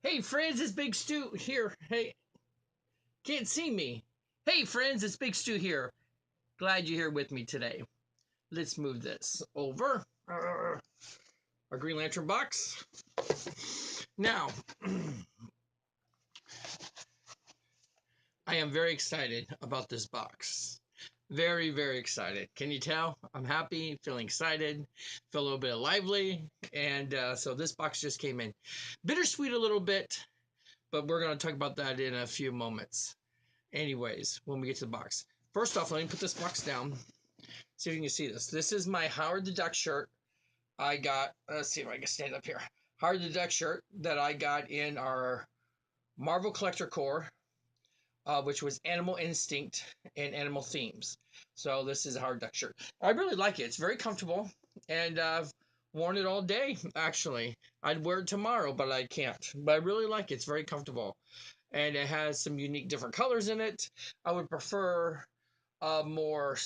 Hey friends, it's Big Stu here. Hey, can't see me. Hey friends, it's Big Stu here. Glad you're here with me today. Let's move this over. Our Green Lantern box. Now, I am very excited about this box. Very, very excited. Can you tell? I'm happy, feeling excited, feel a little bit lively. And so this box just came in. Bittersweet a little bit, but we're going to talk about that in a few moments. Anyways, when we get to the box. First off, let me put this box down. See if you can see this. This is my Howard the Duck shirt I got. Let's see if I can stand up here. Howard the Duck shirt that I got in our Marvel Collector Core, which was Animal Instinct and Animal Themes. So this is a Howard Duck shirt. I really like it. It's very comfortable, and I've worn it all day, actually. I'd wear it tomorrow, but I can't. But I really like it. It's very comfortable. And it has some unique different colors in it. I would prefer more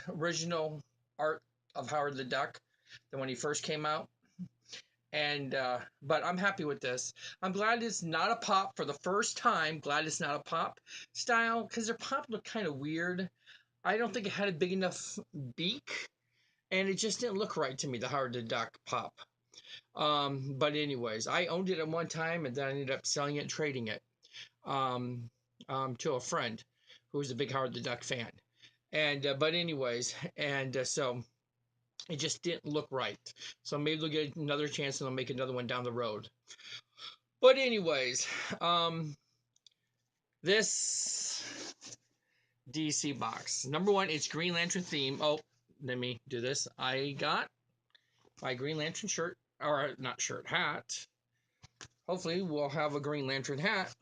original art of Howard the Duck than when he first came out. And but I'm happy with this. I'm glad it's not a pop for the first time. Glad it's not a pop style because their pop looked kind of weird. I don't think it had a big enough beak, and it just didn't look right to me. The Howard the Duck pop. But anyways, I owned it at one time, and then I ended up selling it and trading it um, to a friend who was a big Howard the Duck fan. And but anyways, and so it just didn't look right. So maybe they'll get another chance and they'll make another one down the road. But anyways, this DC box. Number one, it's Green Lantern theme. Oh, let me do this. I got my Green Lantern shirt, or not shirt, hat. Hopefully, we'll have a Green Lantern hat.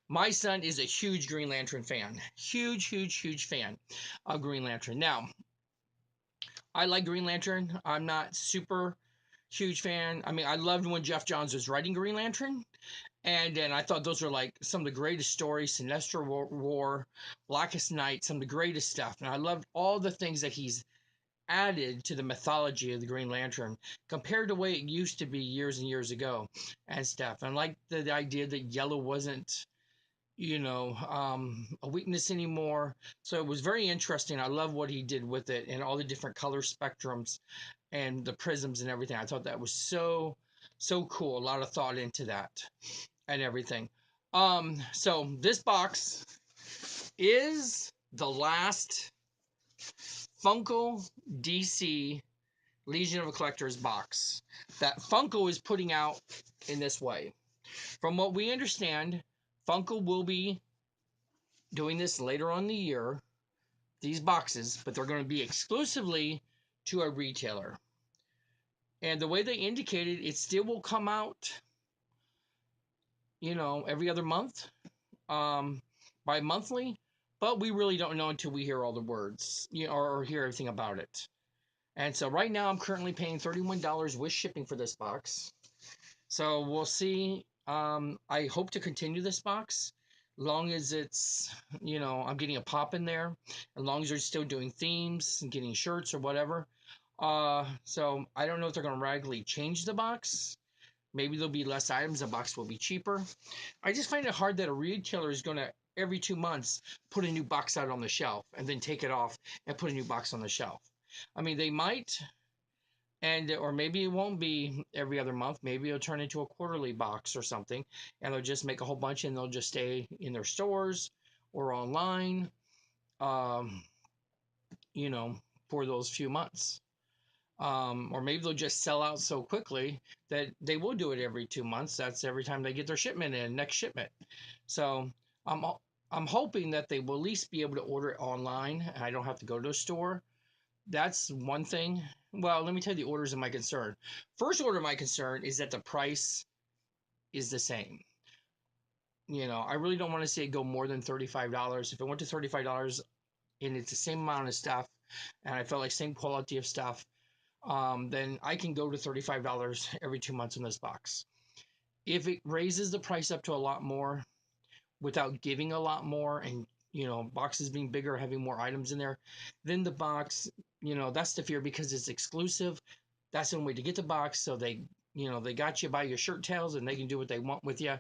My son is a huge Green Lantern fan. Huge, huge, huge fan of Green Lantern. Now, I like Green Lantern. I'm not super huge fan. I mean, I loved when Jeff Johns was writing Green Lantern, and I thought those were like some of the greatest stories. Sinestro War, Blackest Night, some of the greatest stuff. And I loved all the things that he's added to the mythology of the Green Lantern compared to the way it used to be years and years ago and stuff. And like the idea that yellow wasn't a weakness anymore. So it was very interesting. I love what he did with it and all the different color spectrums and the prisms and everything. I thought that was so cool. A lot of thought into that and everything. So this box is the last Funko DC Legion of Collectors box that Funko is putting out in this way. From what we understand, Funko will be doing this later on in the year, these boxes, but they're going to be exclusively to a retailer. And the way they indicated, it still will come out, every other month, bi-monthly, but we really don't know until we hear all the words, or hear everything about it. And so right now I'm currently paying $31 with shipping for this box. So we'll see. I hope to continue this box. Long as it's, I'm getting a pop in there. As long as they're still doing themes and getting shirts or whatever. So I don't know if they're going to radically change the box. Maybe there'll be less items. The box will be cheaper. I just find it hard that a retailer is going to, every 2 months, put a new box out on the shelf and then take it off and put a new box on the shelf. I mean, they might, or maybe it won't be every other month. Maybe it'll turn into a quarterly box or something, and they'll just make a whole bunch and they'll just stay in their stores or online, um, you know, for those few months. Or maybe they'll just sell out so quickly that they will do it every 2 months. That's every time they get their shipment in, next shipment. So I'm I'm hoping that they will at least be able to order it online and I don't have to go to a store. That's one thing. Well, let me tell you the orders of my concern. First order of my concern is that the price is the same. I really don't want to see it go more than $35. If it went to $35 and it's the same amount of stuff and I felt like same quality of stuff, then I can go to $35 every 2 months in this box. If it raises the price up to a lot more without giving a lot more and boxes being bigger, having more items in there, then the box, that's the fear because it's exclusive. That's the only way to get the box. So they, you know, they got you by your shirt tails and they can do what they want with you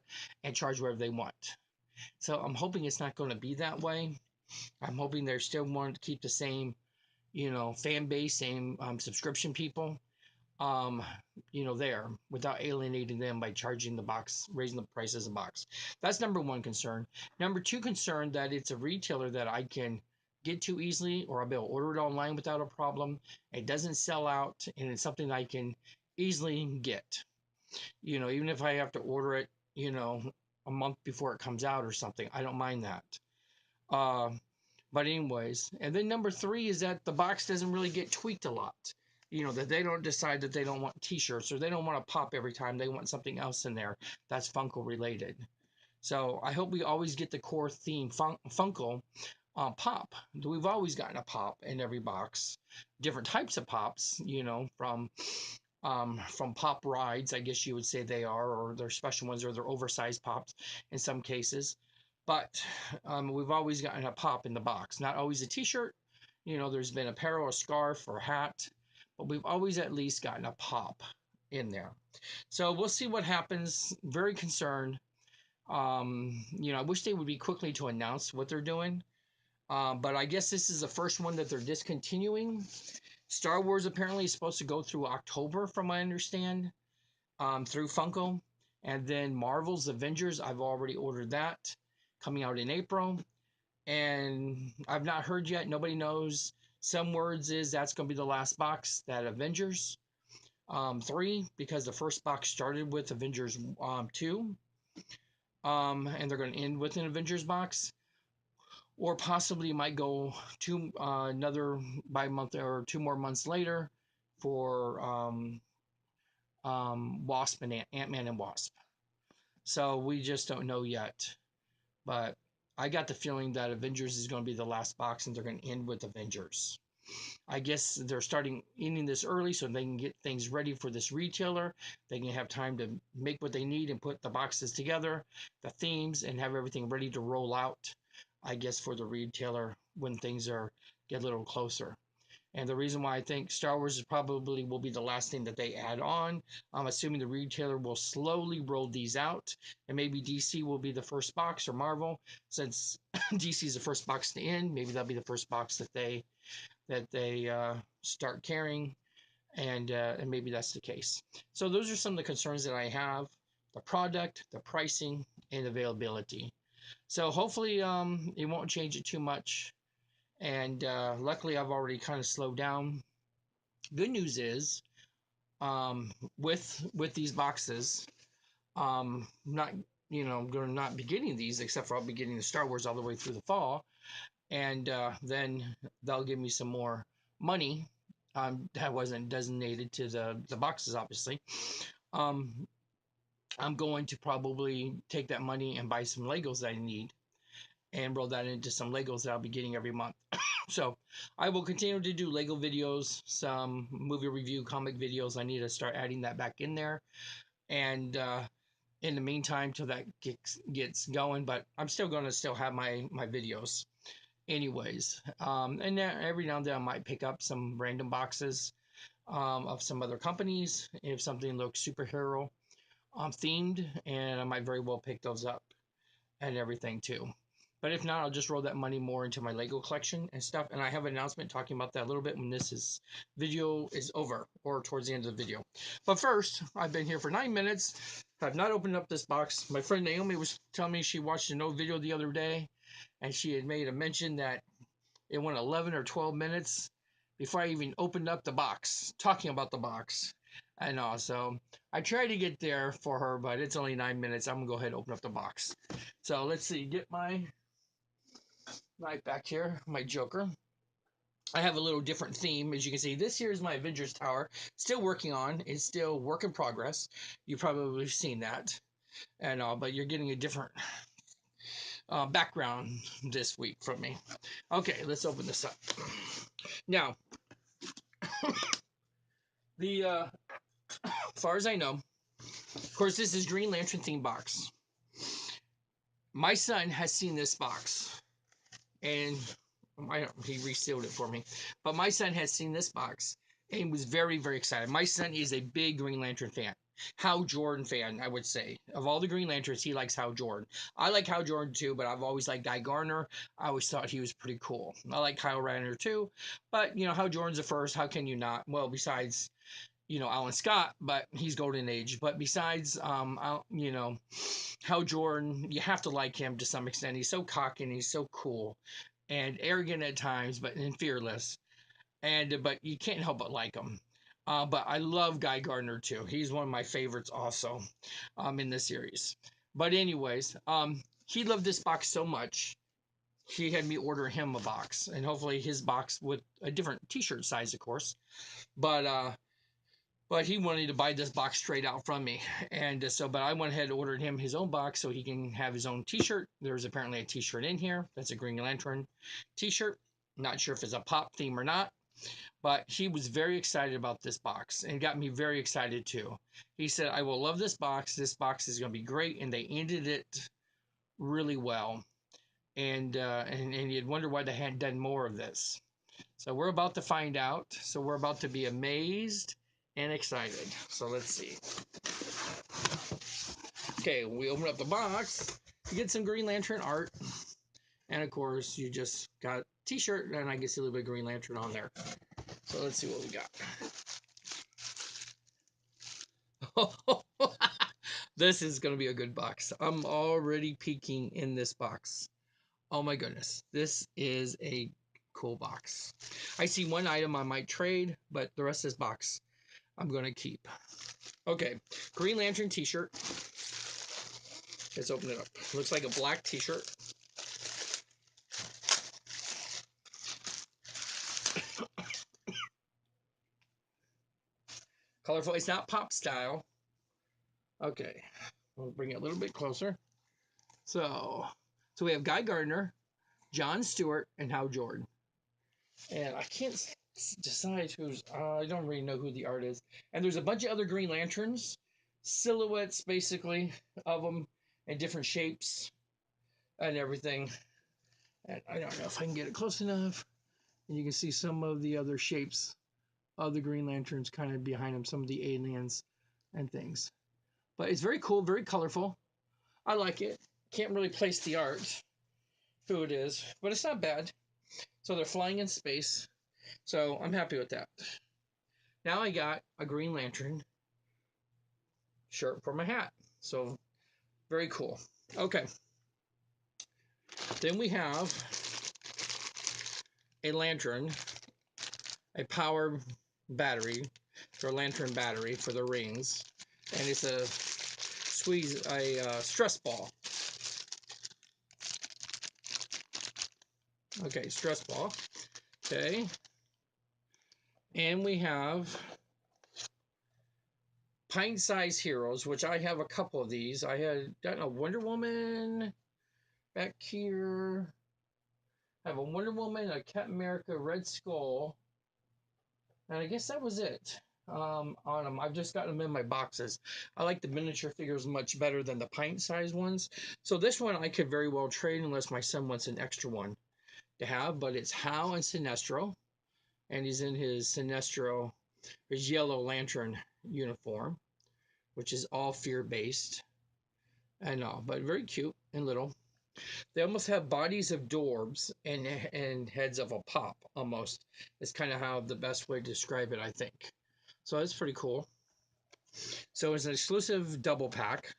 and charge whatever they want. So I'm hoping it's not going to be that way. I'm hoping they're still wanting to keep the same, you know, fan base, same subscription people, um, you know, there without alienating them by charging the box, raising the prices of the box. That's number one concern. Number two concern that it's a retailer that I can get to easily, or I'll be able to order it online without a problem. It doesn't sell out, and it's something I can easily get. You know, even if I have to order it, you know, a month before it comes out or something, I don't mind that. Uh, but anyways, and then number three is that the box doesn't really get tweaked a lot. You know, that they don't decide that they don't want T-shirts or they don't want to pop every time. They want something else in there that's Funko related. So I hope we always get the core theme Funko pop. We've always gotten a pop in every box. Different types of pops, you know, from pop rides, I guess you would say they are, or they're special ones, or they're oversized pops in some cases. But we've always gotten a pop in the box. Not always a T-shirt. You know, there's been apparel, a scarf, or a hat, but we've always at least gotten a pop in there. So we'll see what happens. Very concerned. You know, I wish they would be quickly to announce what they're doing. But I guess this is the first one that they're discontinuing. Star Wars apparently is supposed to go through October, from what I understand, through Funko. And then Marvel's Avengers, I've already ordered that, coming out in April. And I've not heard yet. Nobody knows. Some words is that's going to be the last box, that Avengers 3, because the first box started with Avengers 2. And they're going to end with an Avengers box. Or possibly might go to another by month or 2 more months later for Wasp and Ant-Man and Wasp. So we just don't know yet. But I got the feeling that Avengers is going to be the last box and they're going to end with Avengers. I guess they're starting ending this early so they can get things ready for this retailer. They can have time to make what they need and put the boxes together, the themes, and have everything ready to roll out, I guess, for the retailer when things are get a little closer. And the reason why I think Star Wars is probably will be the last thing that they add on, I'm assuming the retailer will slowly roll these out, and maybe DC will be the first box, or Marvel, since DC is the first box to end. Maybe that'll be the first box that they start carrying, and maybe that's the case. So those are some of the concerns that I have: the product, the pricing, and availability. So hopefully it won't change it too much. And luckily, I've already kind of slowed down. Good news is, with these boxes, not going to not be getting these, except for I'll be getting the Star Wars all the way through the fall, and then they'll give me some more money. That wasn't designated to the boxes, obviously. Um, I'm going to probably take that money and buy some Legos that I need and roll that into some Legos that I'll be getting every month. So I will continue to do Lego videos, some movie review, comic videos. I need to start adding that back in there. And in the meantime, till that gets going, but I'm still going to still have my videos anyways. And every now and then I might pick up some random boxes of some other companies if something looks superhero themed, and I might very well pick those up and everything too. But if not, I'll just roll that money more into my Lego collection and stuff. And I have an announcement talking about that a little bit when this video is over, or towards the end of the video. But first, I've been here for 9 minutes. I've not opened up this box. My friend Naomi was telling me she watched an old video the other day, and she had made a mention that it went 11 or 12 minutes before I even opened up the box, talking about the box. I know, so I tried to get there for her, but it's only 9 minutes. I'm gonna go ahead and open up the box. So let's see, get my knife back here, my Joker. I have a little different theme. As you can see, this here is my Avengers Tower. Still working on. It's still work in progress. You've probably seen that and all, but you're getting a different background this week from me. Okay, let's open this up. Now, as far as I know, of course, this is Green Lantern theme box. My son has seen this box, and he resealed it for me. But my son has seen this box and was very, very excited. My son is a big Green Lantern fan. Hal Jordan fan, I would say. Of all the Green Lanterns, he likes Hal Jordan. I like Hal Jordan too, but I've always liked Guy Gardner. I always thought he was pretty cool. I like Kyle Rayner too, but Hal Jordan's the first. How can you not? Well, besides Alan Scott, but he's golden age. But besides Hal Jordan, you have to like him to some extent. He's so cocky and he's so cool and arrogant at times, and fearless. But you can't help but like him. But I love Guy Gardner too. He's one of my favorites also, in this series. But anyways, he loved this box so much. He had me order him a box, and hopefully his box with a different T-shirt size, of course. But he wanted to buy this box straight out from me, but I went ahead and ordered him his own box so he can have his own T-shirt. There's apparently a T-shirt in here. That's a Green Lantern T-shirt. Not sure if it's a pop theme or not. But he was very excited about this box and got me very excited too. He said, I will love this box. This box is going to be great. And they ended it really well. And you'd wonder why they hadn't done more of this. So we're about to find out. So we're about to be amazed and excited. So let's see. Okay, we open up the box. You get some Green Lantern art. And of course, you just got a T-shirt, and I can see a little bit of Green Lantern on there. So let's see what we got. This is going to be a good box. I'm already peeking in this box. Oh my goodness. This is a cool box. I see one item I might trade, but the rest of this box I'm going to keep. Okay, Green Lantern T-shirt. Let's open it up. Looks like a black T-shirt. Colorful. It's not pop style. Okay, we'll bring it a little bit closer. So we have Guy Gardner, John Stewart, and Hal Jordan. And I can't decide who's. I don't really know who the art is. And there's a bunch of other Green Lanterns, silhouettes basically of them in different shapes and everything. And I don't know if I can get it close enough. And you can see some of the other shapes of the Green Lanterns kind of behind them, some of the aliens and things. But it's very cool, very colorful. I like it. Can't really place the art, who it is, but it's not bad. So they're flying in space. So I'm happy with that. Now I got a Green Lantern shirt for my hat. So very cool. Okay. Then we have a lantern, a power battery, or lantern battery for the rings. And it's a stress ball. Okay, stress ball. Okay. And we have pint-sized heroes, which I have a couple of these. I had a Wonder Woman back here. I have a Wonder Woman, a Captain America, Red Skull, and I guess that was it on them. I've just got them in my boxes. I like the miniature figures much better than the pint-sized ones. So this one I could very well trade unless my son wants an extra one to have, but it's Hal and Sinestro, and he's in his Sinestro, his yellow lantern uniform, which is all fear-based. I know, but very cute and little. They almost have bodies of Dorbs and heads of a Pop, almost. It's kind of how the best way to describe it, I think. So that's pretty cool. So it's an exclusive double pack.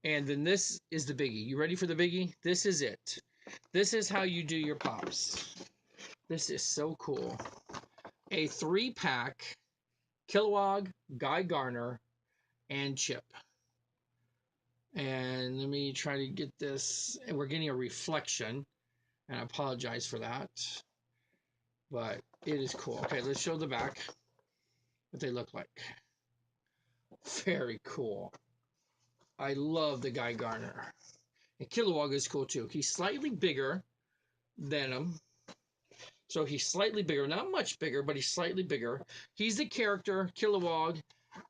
And then this is the biggie. You ready for the biggie? This is it. This is how you do your Pops. This is so cool. A 3-pack Kilowog, Guy Gardner, and Chip. And let me try to get this. And we're getting a reflection. And I apologize for that. But it is cool. Okay, let's show the back. What they look like. Very cool. I love the Guy Gardner. And Kilowog is cool too. He's slightly bigger than him. So he's slightly bigger. Not much bigger, but he's slightly bigger. He's the character. Kilowog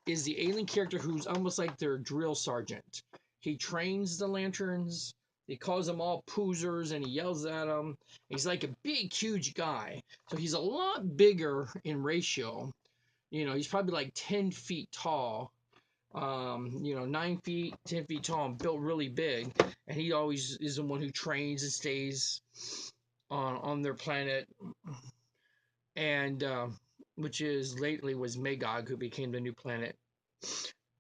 is the alien character who's almost like their drill sergeant. He trains the lanterns. He calls them all poozers and he yells at them. He's like a big, huge guy. So he's a lot bigger in ratio. He's probably like 10 feet tall. You know, 9 feet, 10 feet tall, and built really big. And he always is the one who trains and stays on their planet, and which is lately was Magog, who became the new planet.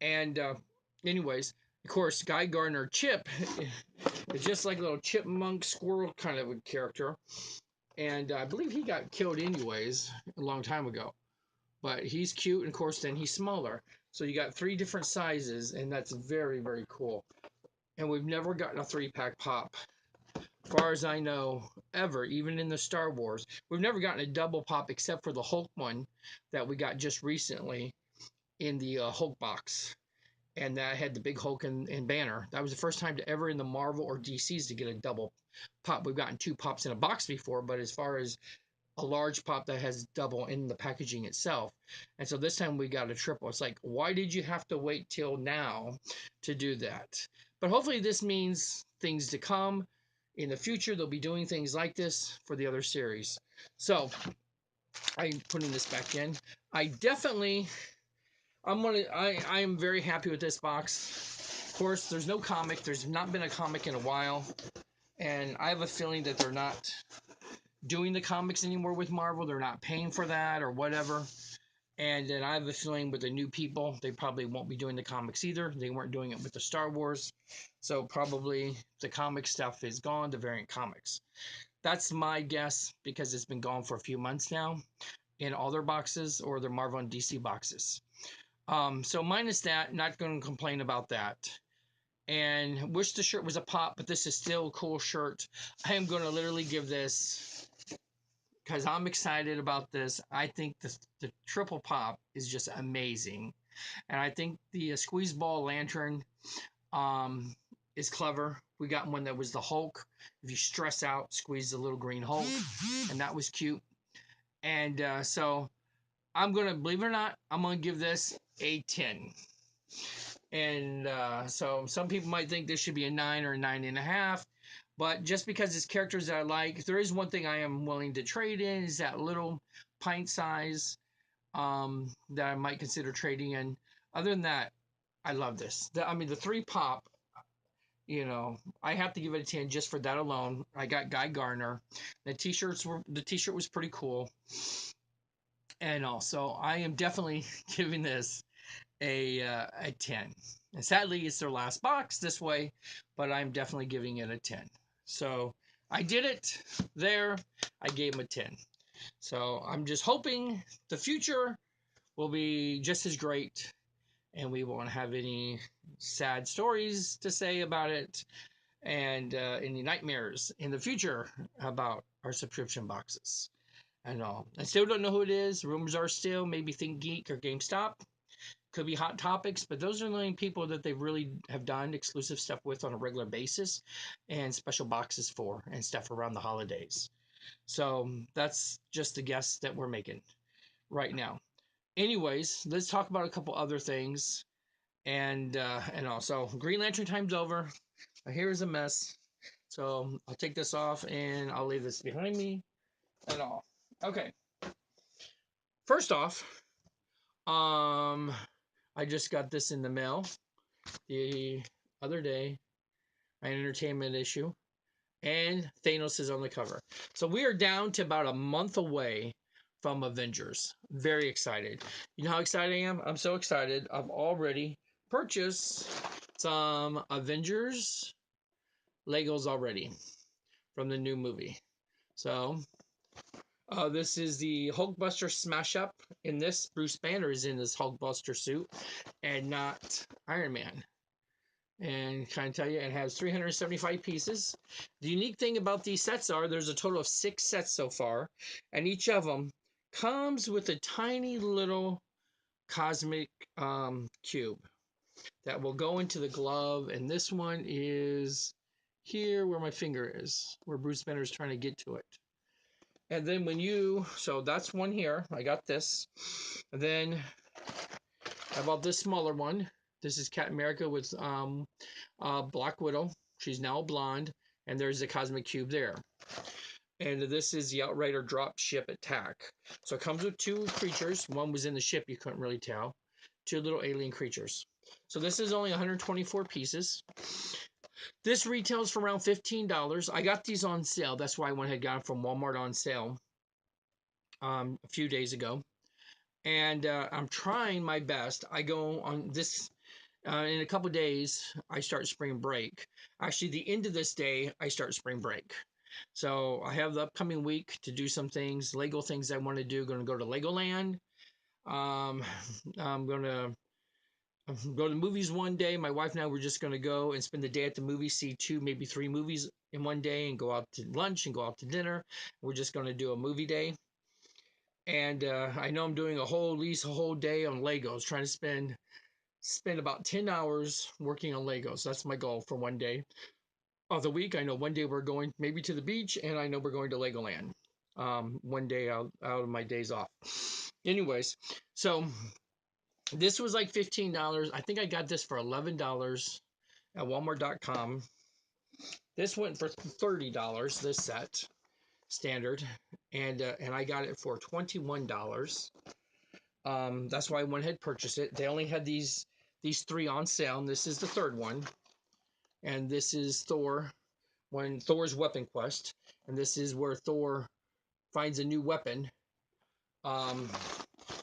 And anyways, of course, Guy Gardner Chip is just like a little chipmunk squirrel kind of a character. And I believe he got killed anyways a long time ago. But he's cute, and of course, then he's smaller. So you got 3 different sizes, and that's very, very cool. And we've never gotten a 3-pack pop, as far as I know, ever, even in the Star Wars. We've never gotten a double pop except for the Hulk one that we got just recently in the Hulk box. And that had the big Hulk and Banner. That was the first time to ever in the Marvel or DC's to get a double pop. We've gotten 2 pops in a box before, but as far as a large pop that has double in the packaging itself. And so this time we got a triple. It's like, why did you have to wait till now to do that? But hopefully this means things to come. In the future, they'll be doing things like this for the other series. So I'm putting this back in. I definitely, I am very happy with this box. Of course, there's no comic. There's not been a comic in a while. And I have a feeling that they're not doing the comics anymore with Marvel. They're not paying for that or whatever. And then I have a feeling with the new people, they probably won't be doing the comics either. They weren't doing it with the Star Wars. So probably the comic stuff is gone, the variant comics. That's my guess because it's been gone for a few months now in all their boxes or their Marvel and DC boxes. So minus that, not going to complain about that. And wish the shirt was a pop, but this is still a cool shirt. I am going to literally give this, because I'm excited about this. I think the triple pop is just amazing. And I think the squeeze ball lantern is clever. We got one that was the Hulk. If you stress out, squeeze the little green Hulk. And that was cute. And so I'm going to, believe it or not, I'm going to give this a 10. And so some people might think this should be a 9 or a 9.5. But just because it's characters that I like, there is one thing I am willing to trade in is that little pint size that I might consider trading in. Other than that, I love this. I mean, the 3 pop, you know, I have to give it a 10 just for that alone. I got Guy Gardner. The t-shirt was pretty cool. And also, I am definitely giving this a 10. And sadly, it's their last box this way, but I'm definitely giving it a 10. So I did it there. I gave him a 10. So I'm just hoping the future will be just as great and we won't have any sad stories to say about it and any nightmares in the future about our subscription boxes and all. I still don't know who it is. Rumors are still maybe Think Geek or GameStop. Could be Hot Topics, but those are the only people that they really have done exclusive stuff with on a regular basis and special boxes for and stuff around the holidays. So that's just the guess that we're making right now. Anyways, let's talk about a couple other things. And also Green Lantern time's over. Here is a mess. So I'll take this off and I'll leave this behind me and all. Okay. First off, I just got this in the mail the other day, an entertainment issue, and Thanos is on the cover. So we are down to about a month away from Avengers. Very excited. You know how excited I am? I'm so excited. I've already purchased some Avengers Legos already from the new movie. So this is the Hulkbuster Smash Up. In this, Bruce Banner is in this Hulkbuster suit and not Iron Man. And kind of tell you, it has 375 pieces. The unique thing about these sets are there's a total of 6 sets so far, and each of them comes with a tiny little cosmic cube that will go into the glove. And this one is here where my finger is, where Bruce Banner is trying to get to it. And then so that's one here. I got this. And then I bought this smaller one. This is Captain America with Black Widow. She's now blonde, and there's the Cosmic Cube there. And this is the Outrider Drop Ship Attack. So it comes with 2 creatures. One was in the ship, you couldn't really tell. 2 little alien creatures. So this is only 124 pieces. This retails for around $15. I got these on sale. That's why I went ahead and got them from Walmart on sale a few days ago. And I'm trying my best. I go on this in a couple days. I start spring break. Actually, the end of this day, I start spring break. So I have the upcoming week to do some things, Lego things I want to do. Going to go to Legoland. Um, I'm going to go to the movies one day. My wife and I were just going to go and spend the day at the movie, see two, maybe three movies in one day, and go out to lunch and go out to dinner. We're just going to do a movie day. And I know I'm doing at least a whole day on Legos, trying to spend about 10 hours working on Legos. That's my goal for one day of the week. I know one day we're going maybe to the beach, and I know we're going to Legoland. One day out of my days off. Anyways, so this was like $15. I think I got this for $11 at Walmart.com. This went for $30. This set standard, and I got it for $21. That's why I went ahead and purchased it. They only had these three on sale, and this is the third one. And this is Thor, when Thor's weapon quest, and this is where Thor finds a new weapon. Um,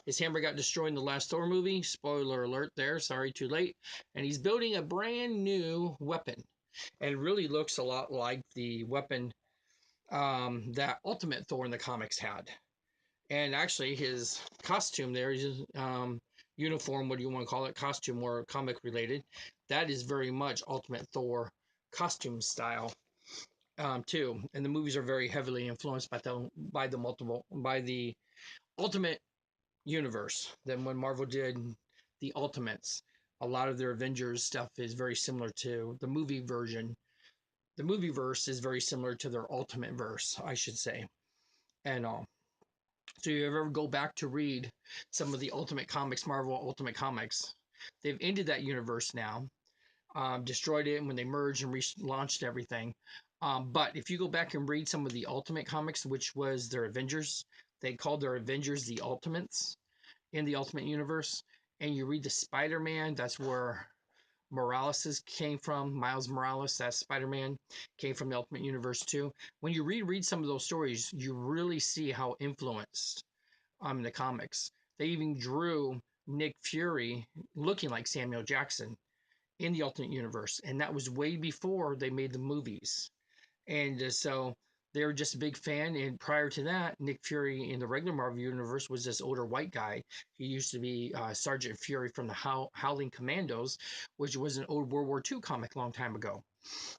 his hammer got destroyed in the last Thor movie. Spoiler alert there. Sorry, too late. And he's building a brand new weapon, and it really looks a lot like the weapon that Ultimate Thor in the comics had. And actually, his costume there, his uniform, what do you want to call it, costume or comic related, that is very much Ultimate Thor costume style too. And the movies are very heavily influenced by the Ultimate universe. Then when Marvel did the Ultimates, a lot of their Avengers stuff is very similar to the movie version. The movie verse is very similar to their Ultimate verse, I should say, and all. So you ever go back to read some of the Ultimate Comics, Marvel Ultimate Comics, they've ended that universe now, destroyed it when they merged and relaunched everything. But if you go back and read some of the Ultimate Comics, which was their Avengers, they called their Avengers the Ultimates in the Ultimate Universe, and you read the Spider-Man, that's where Morales came from. Miles Morales, that Spider-Man, came from the Ultimate Universe too. When you reread some of those stories, you really see how influenced the comics. They even drew Nick Fury looking like Samuel Jackson in the Ultimate Universe, and that was way before they made the movies. And so they were just a big fan. And prior to that, Nick Fury in the regular Marvel Universe was this older white guy. He used to be Sergeant Fury from the Howling Commandos, which was an old World War II comic a long time ago.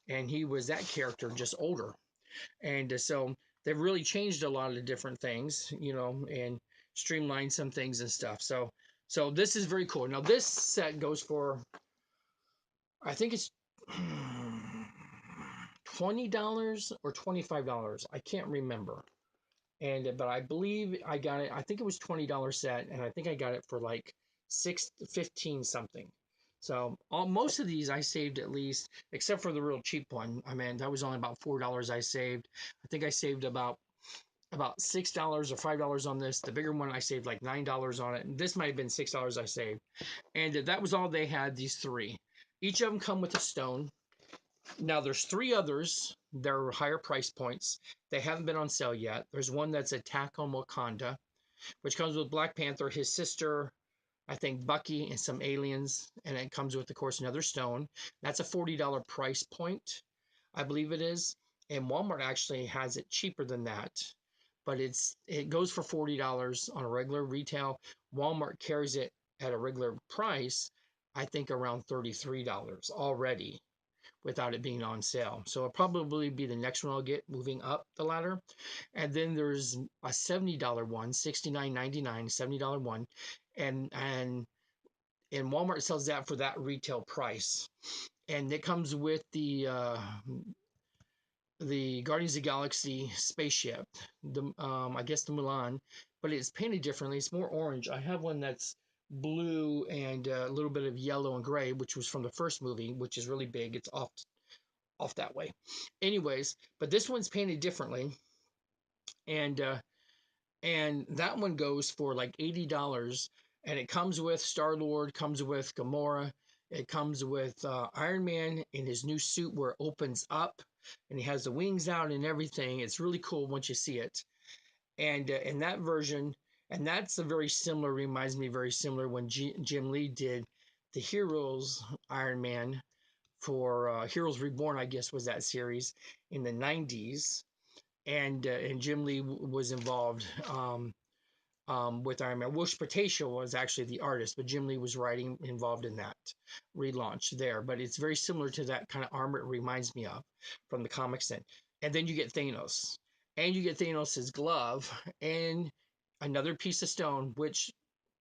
And he was that character, just older. And so they've really changed a lot of different things, and streamlined some things and stuff. So this is very cool. Now this set goes for, I think it's $20 or $25. I can't remember. But I believe I got it. I think it was $20 set, and I think I got it for like 15 something. So most of these I saved at least, except for the real cheap one. I mean, that was only about $4 I saved. I think I saved about $6 or $5 on this. The bigger one I saved like $9 on it. And this might have been $6 I saved. And that was all they had, these three. Each of them come with a stone. Now there's three others. They're higher price points. They haven't been on sale yet. There's one that's Attack on Wakanda, which comes with Black Panther, his sister, I think Bucky, and some aliens. And it comes with, of course, another stone. That's a $40 price point, I believe it is. And Walmart actually has it cheaper than that. But it goes for $40 on a regular retail. Walmart carries it at a regular price, I think around $33 already, without it being on sale. So it'll probably be the next one I'll get moving up the ladder. And then there's a $70 one, $69.99, $70 one. And Walmart sells that for that retail price. And it comes with the Guardians of the Galaxy spaceship, I guess the Mulan, but it's painted differently. It's more orange. I have one that's blue and a little bit of yellow and gray, which was from the first movie, which is really big. It's off that way. Anyways, but this one's painted differently, and that one goes for like $80, and it comes with Star-Lord, comes with Gamora, It comes with Iron Man in his new suit where it opens up and he has the wings out and everything. It's really cool once you see it. And in that version, and that's a very similar, reminds me very similar when Jim Lee did the Heroes Iron Man for Heroes Reborn, I guess was that series in the 90s. And Jim Lee was involved with Iron Man. Wish Patasha was actually the artist, but Jim Lee was writing involved in that relaunch there. But it's very similar to that kind of armor it reminds me of from the comics then. And then you get Thanos. And you get Thanos' glove and another piece of stone, which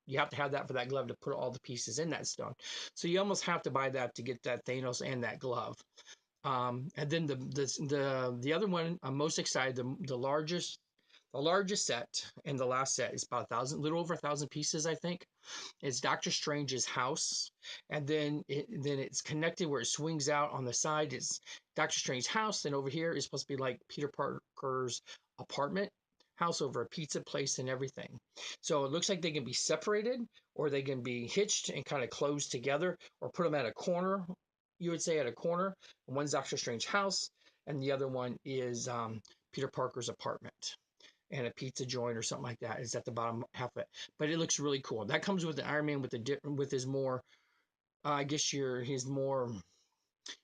you have to have that for that glove to put all the pieces in that stone. So you almost have to buy that to get that Thanos and that glove. And then the other one I'm most excited, the largest set and the last set is about 1,000, little over 1,000 pieces, I think. It's Doctor Strange's house, and then it's connected where it swings out on the side. It's Doctor Strange's house, and over here is supposed to be like Peter Parker's apartment house over a pizza place and everything. So it looks like they can be separated, or they can be hitched and kind of closed together, or put them at a corner. You would say at a corner. One's Doctor Strange's house, and the other one is Peter Parker's apartment and a pizza joint or something like that is at the bottom half of it. But it looks really cool. That comes with the Iron Man with the with his more, I guess his more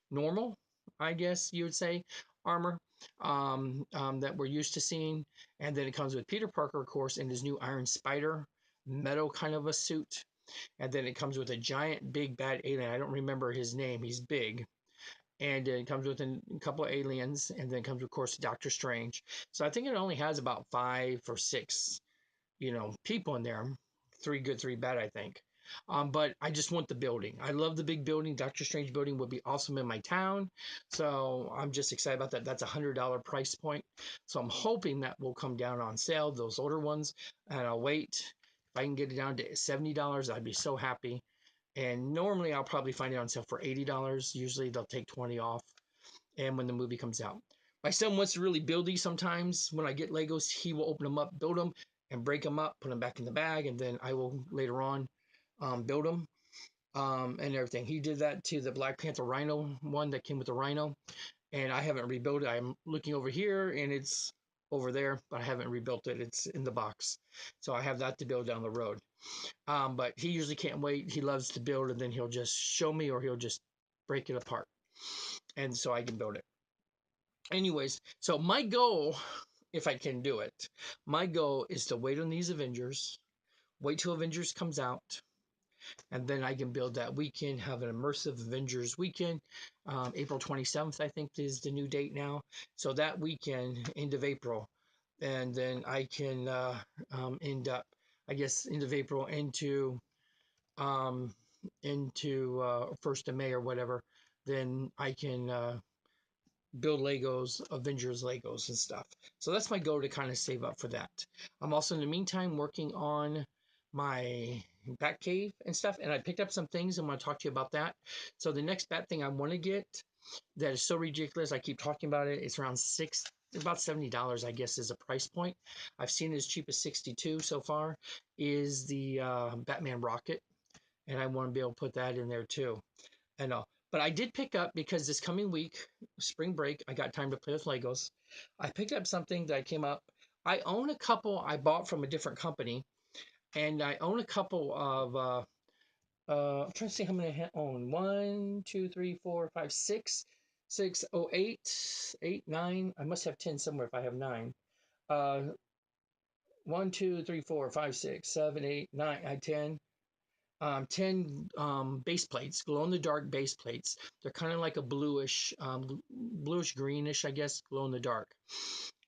normal, I guess you would say, armor that we're used to seeing. And then it comes with Peter Parker, of course, in his new Iron Spider metal kind of a suit. And then it comes with a giant big bad alien. I don't remember his name. He's big. And it comes with a couple of aliens, and then comes, of course, Doctor Strange. So I think it only has about 5 or 6 people in there. 3 good, 3 bad, I think. But I just want the building. I love the big building. Doctor Strange building would be awesome in my town. So I'm just excited about that. That's $100 price point. So I'm hoping that will come down on sale, those older ones. And I'll wait. If I can get it down to $70, I'd be so happy. And normally I'll probably find it on sale for $80. Usually they'll take 20 off. And when the movie comes out. My son wants to really build these sometimes. When I get Legos, he will open them up, build them, and break them up, put them back in the bag, and then I will later on build them and everything. He did that to the Black Panther Rhino one that came with the Rhino, and I haven't rebuilt it. I'm looking over here, and it's over there, but I haven't rebuilt it. It's in the box, so I have that to build down the road. But he usually can't wait. He loves to build, and then he'll just show me, or he'll just break it apart, and so I can build it. Anyways, so my goal, if I can do it, my goal is to wait on these Avengers, wait till Avengers comes out, and then I can build that weekend, have an immersive Avengers weekend. April 27th, I think, is the new date now. So that weekend, end of April, and then I can end up, I guess, end of April um, into 1st of May or whatever. Then I can build Legos, Avengers Legos and stuff. So that's my goal to kind of save up for that. I'm also in the meantime working on my bat cave and stuff, and I picked up some things and want to talk to you about that. So the next bat thing I want to get that is so ridiculous, I keep talking about it. It's around about $70, I guess, is a price point. I've seen it as cheap as 62 so far. Is the Batman rocket, and I want to be able to put that in there too. I know. But I did pick up because this coming week, spring break, I got time to play with Legos. I picked up something that came up. I own a couple I bought from a different company, and I own a couple of. I'm trying to see how many I own. 1, 2, 3, 4, 5, 6, 6, oh, 8, 8, 9. I must have 10 somewhere if I have 9. Uh, 1, 2, 3, 4, 5, 6, 7, 8, 9. I 10 base plates, glow in the dark base plates. They're kind of like a bluish greenish, I guess, glow in the dark.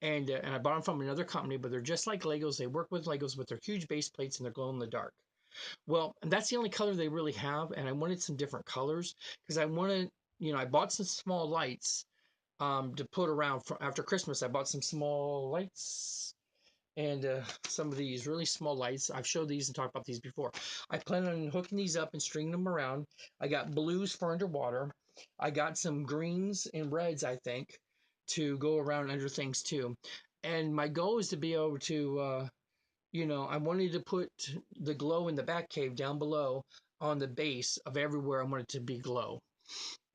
And I bought them from another company, but they're just like Legos. They work with Legos, but they're huge base plates and they're glow in the dark. Well, that's the only color they really have, and I wanted some different colors because I wanted, I bought some small lights to put around for after Christmas. I bought some small lights and some of these really small lights. I've showed these and talked about these before. I plan on hooking these up and stringing them around. I got blues for underwater. I got some greens and reds, I think, to go around under things too. And my goal is to be able to, I wanted to put the glow in the back cave down below on the base of everywhere I want it to be glow.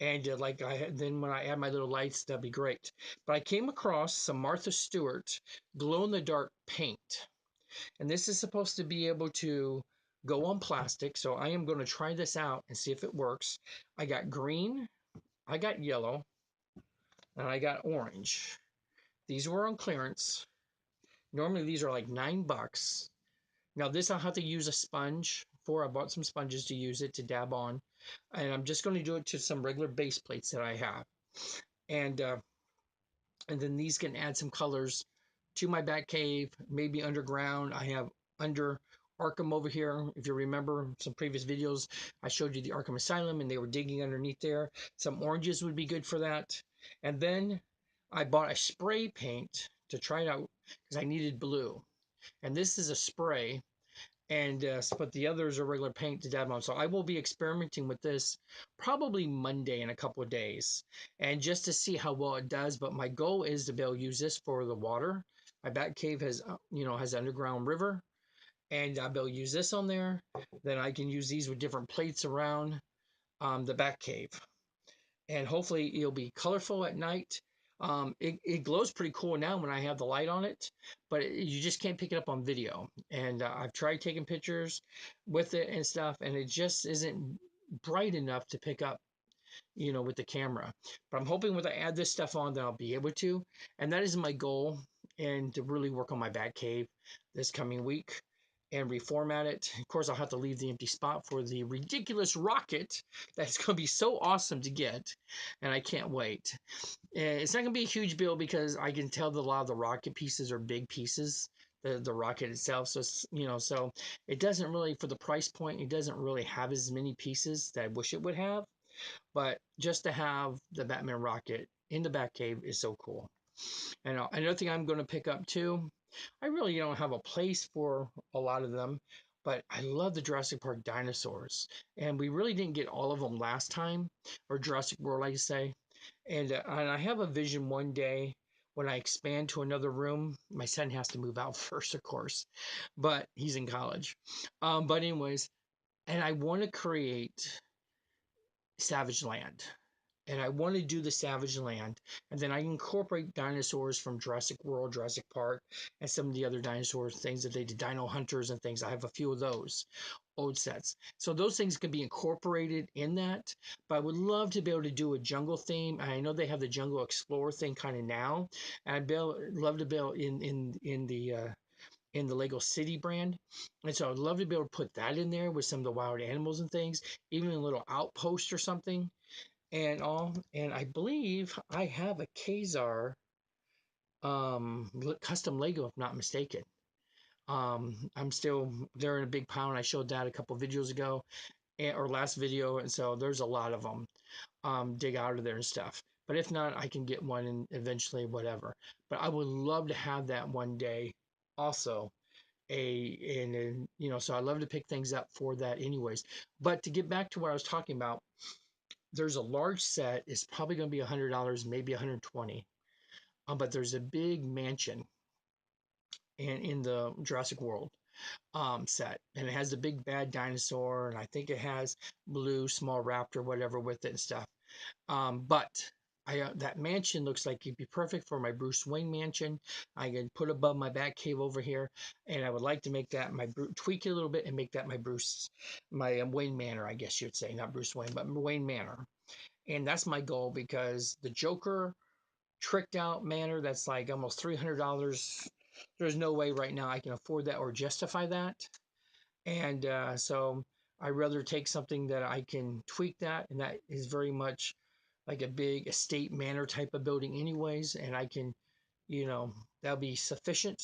And then when I add my little lights, that'd be great. But I came across some Martha Stewart glow in the dark paint, and this is supposed to be able to go on plastic. So I am going to try this out and see if it works. I got green, I got yellow, and I got orange. These were on clearance. Normally these are like $9. Now this I'll have to use a sponge for. I bought some sponges to use it to dab on, and I'm just going to do it to some regular base plates that I have, and uh, and then these can add some colors to my back cave, maybe underground. I have under Arkham over here. If you remember some previous videos, I showed you the Arkham Asylum and they were digging underneath there. Some oranges would be good for that. And then I bought a spray paint to try it out because I needed blue. And this is a spray, and but the others are regular paint to dab on. So I will be experimenting with this probably Monday in a couple of days, and just to see how well it does. But my goal is to be able to use this for the water. My back cave has has an underground river, and I'll be able to use this on there. Then I can use these with different plates around the back cave, and hopefully it'll be colorful at night. It glows pretty cool now when I have the light on it, but you just can't pick it up on video. And I've tried taking pictures with it and stuff, and it just isn't bright enough to pick up, with the camera. But I'm hoping when I add this stuff on, that I'll be able to. And that is my goal, and to really work on my back cave this coming week and reformat it. Of course, I'll have to leave the empty spot for the ridiculous rocket that's going to be so awesome to get, and I can't wait. It's not going to be a huge build because I can tell that a lot of the rocket pieces are big pieces. The rocket itself, so so it doesn't really, for the price point, it doesn't really have as many pieces that I wish it would have. But just to have the Batman rocket in the Batcave is so cool. And another thing I'm going to pick up too, I really don't have a place for a lot of them, but I love the Jurassic Park dinosaurs. And we really didn't get all of them last time, or Jurassic World, like I say. And I have a vision one day when I expand to another room. My son has to move out first, of course, but he's in college. But anyways, and I want to create Savage Land. And I want to do the Savage Land, and then I incorporate dinosaurs from Jurassic World, Jurassic Park, and some of the other dinosaur things that they did, Dino Hunters and things. I have a few of those old sets, so those things can be incorporated in that. But I would love to be able to do a jungle theme. I know they have the Jungle Explorer thing kind of now, and love to build in the Lego City brand. And so I'd love to be able to put that in there with some of the wild animals and things, even a little outpost or something and all. And I believe I have a Kazar custom Lego, if not mistaken. I'm still they're in a big pile, and I showed that a couple videos ago, or last video, and so there's a lot of them. Dig out of there and stuff. But if not, I can get one and eventually whatever. But I would love to have that one day also. So I love to pick things up for that anyways. But to get back to what I was talking about, there's a large set. It's probably going to be $100, maybe 120. But there's a big mansion in the Jurassic World set, and it has the big bad dinosaur, and I think it has Blue, small raptor, whatever with it and stuff. But that mansion looks like it'd be perfect for my Bruce Wayne mansion. I can put above my back cave over here, and I would like to make that tweak it a little bit and make that my Wayne Manor, I guess you'd say, not Bruce Wayne, but Wayne Manor. And that's my goal because the Joker tricked out manor that's like almost $300. There's no way right now I can afford that or justify that. And so I rather take something that I can tweak that, and that is very much like a big estate manor type of building, anyways. And I can, that'll be sufficient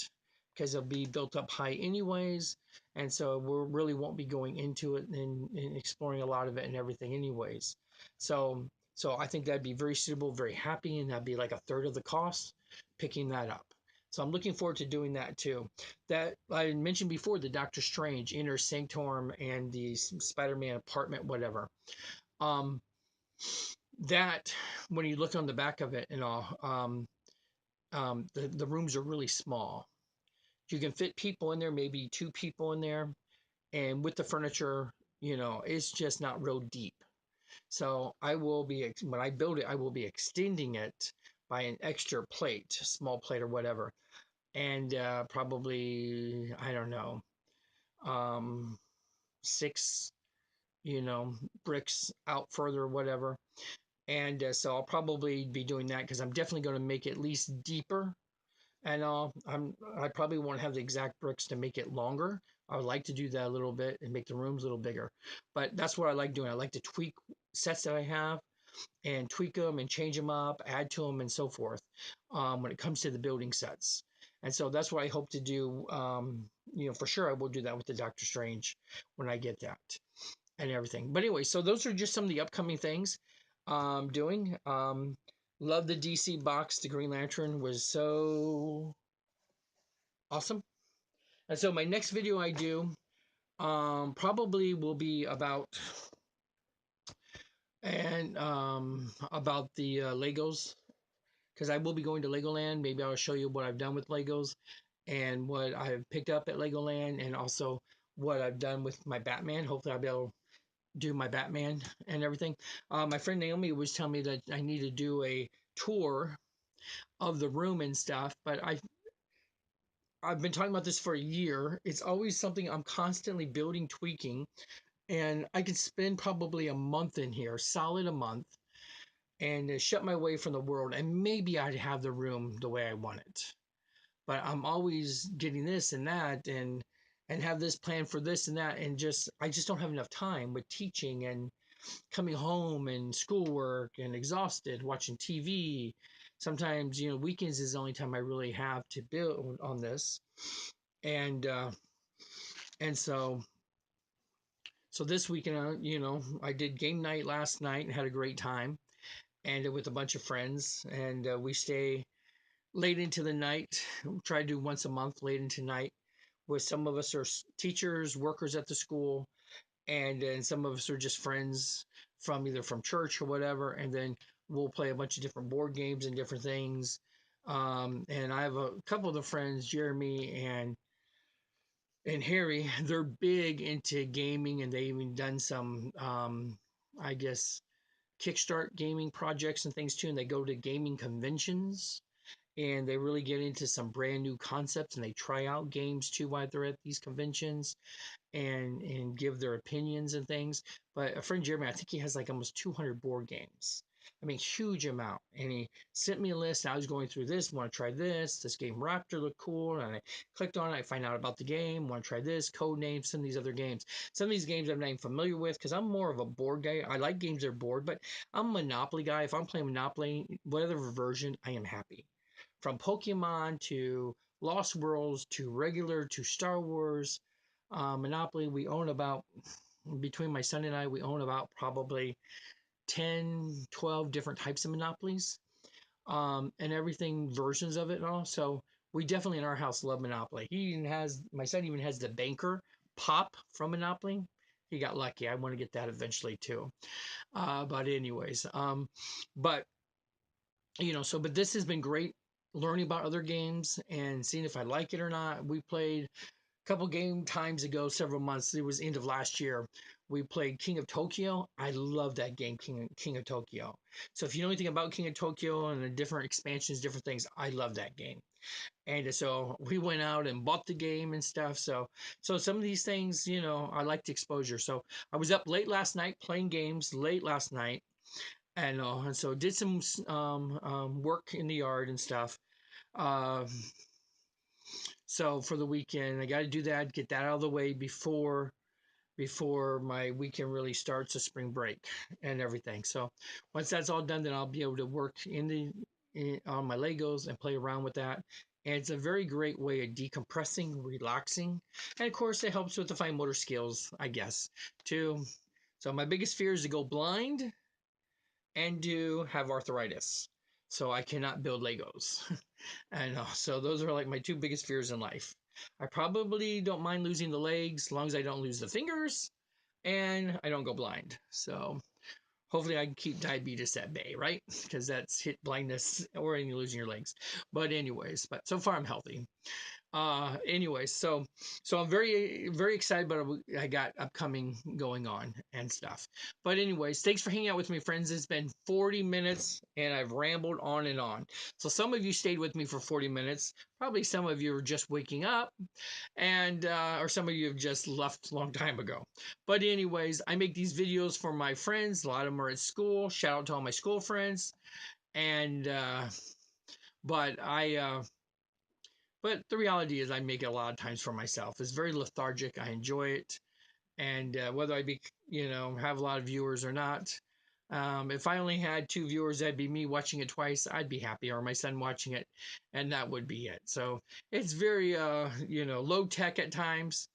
because it'll be built up high, anyways. And so we really won't be going into it and exploring a lot of it and everything, anyways. So, so I think that'd be very suitable, very happy, and that'd be like a third of the cost picking that up. So I'm looking forward to doing that too. That I mentioned before, the Doctor Strange Inner Sanctum and the Spider-Man apartment, whatever. Um, that when you look on the back of it and all, the rooms are really small. You can fit people in there, maybe two people in there, and with the furniture, it's just not real deep. So I will be, when I build it, I will be extending it by an extra plate, small plate or whatever. And probably, I don't know, um, six, you know, bricks out further or whatever. And so I'll probably be doing that because I'm definitely going to make it at least deeper. And I probably won't have the exact bricks to make it longer. I would like to do that a little bit and make the rooms a little bigger. But that's what I like doing. I like to tweak sets that I have and tweak them and change them up, add to them, and so forth when it comes to the building sets. And so that's what I hope to do. For sure, I will do that with the Doctor Strange when I get that and everything. But anyway, so those are just some of the upcoming things I'm doing. Love the DC box. The Green Lantern was so awesome. And so my next video I do probably will be about the Legos because I will be going to Legoland. Maybe I'll show you what I've done with Legos and what I've picked up at Legoland and also what I've done with my Batman. Hopefully I'll be able to do my Batman and everything. My friend Naomi was telling me that I need to do a tour of the room and stuff, but I've been talking about this for a year. It's always something I'm constantly building, tweaking, and I could spend probably a month in here, solid a month, and shut my way from the world, and maybe I'd have the room the way I want it. But I'm always getting this and that, and have this plan for this and that, and I just don't have enough time with teaching and coming home and schoolwork and exhausted watching TV. Sometimes, weekends is the only time I really have to build on this. And and so this weekend, I did game night last night and had a great time, and with a bunch of friends, and we stay late into the night. Try to do once a month late into night. With some of us are teachers, workers at the school, and some of us are just friends from either from church or whatever, and then we'll play a bunch of different board games and different things. And I have a couple of the friends, Jeremy and Harry. They're big into gaming, and they even done some, I guess, kickstart gaming projects and things too. And they go to gaming conventions, and they really get into some brand new concepts, and they try out games too while they're at these conventions and give their opinions and things. But a friend Jeremy, I think he has like almost 200 board games. I mean, huge amount. And he sent me a list. And I was going through this. Want to try this? This game Raptor looked cool. And I clicked on it. I find out about the game. Want to try this? Code names. Some of these other games. Some of these games I'm not even familiar with because I'm more of a board guy. I like games that are board, but I'm a Monopoly guy. If I'm playing Monopoly, whatever version, I am happy. From Pokemon to Lost Worlds to regular to Star Wars, Monopoly, we own about, between my son and I, we own about probably 10, 12 different types of Monopolies and everything, versions of it and all. So we definitely in our house love Monopoly. My son even has the banker pop from Monopoly. He got lucky. I want to get that eventually too. But anyways, but but this has been great learning about other games and seeing if I like it or not. We played couple game times ago, several months. It was end of last year. We played King of Tokyo. I love that game, King of Tokyo. So if you know anything about King of Tokyo and the different expansions, different things, I love that game. And so we went out and bought the game and stuff. So some of these things, I like the exposure. So I was up late last night playing games late last night, and so did some work in the yard and stuff. Uh, so for the weekend, I got to do that, get that out of the way before my weekend really starts, a spring break and everything. So once that's all done, then I'll be able to work on my Legos and play around with that. And it's a very great way of decompressing, relaxing, and of course it helps with the fine motor skills, I guess, too. So my biggest fear is to go blind and to have arthritis. So I cannot build Legos. And so those are like my two biggest fears in life. I probably don't mind losing the legs as long as I don't lose the fingers and I don't go blind. So hopefully I can keep diabetes at bay, right? Because that's hit blindness or losing your legs. But anyways, but so far I'm healthy. Anyways, so I'm very excited about what I got upcoming going on and stuff. But anyways, thanks for hanging out with me, friends. It's been 40 minutes and I've rambled on and on. So some of you stayed with me for 40 minutes. Probably some of you are just waking up, and or some of you have just left a long time ago. But anyways, I make these videos for my friends. A lot of them are at school. Shout out to all my school friends. And but I but the reality is, I make it a lot of times for myself. It's very lethargic. I enjoy it, and whether I be, have a lot of viewers or not, if I only had two viewers, that'd be me watching it twice. I'd be happy, or my son watching it, and that would be it. So it's very, low tech at times.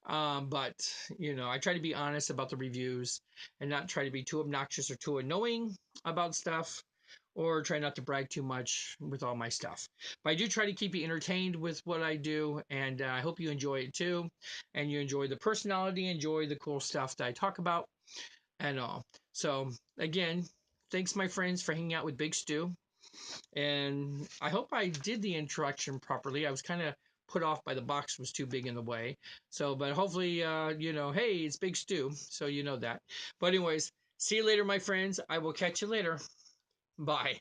But I try to be honest about the reviews and not try to be too obnoxious or too annoying about stuff, or try not to brag too much with all my stuff. But I do try to keep you entertained with what I do, and I hope you enjoy it too. And you enjoy the personality, enjoy the cool stuff that I talk about, and all. So, again, thanks, my friends, for hanging out with Big Stu. And I hope I did the introduction properly. I was kind of put off by the box was too big in the way. So, but hopefully, hey, it's Big Stu, so you know that. But anyways, see you later, my friends. I will catch you later. Bye.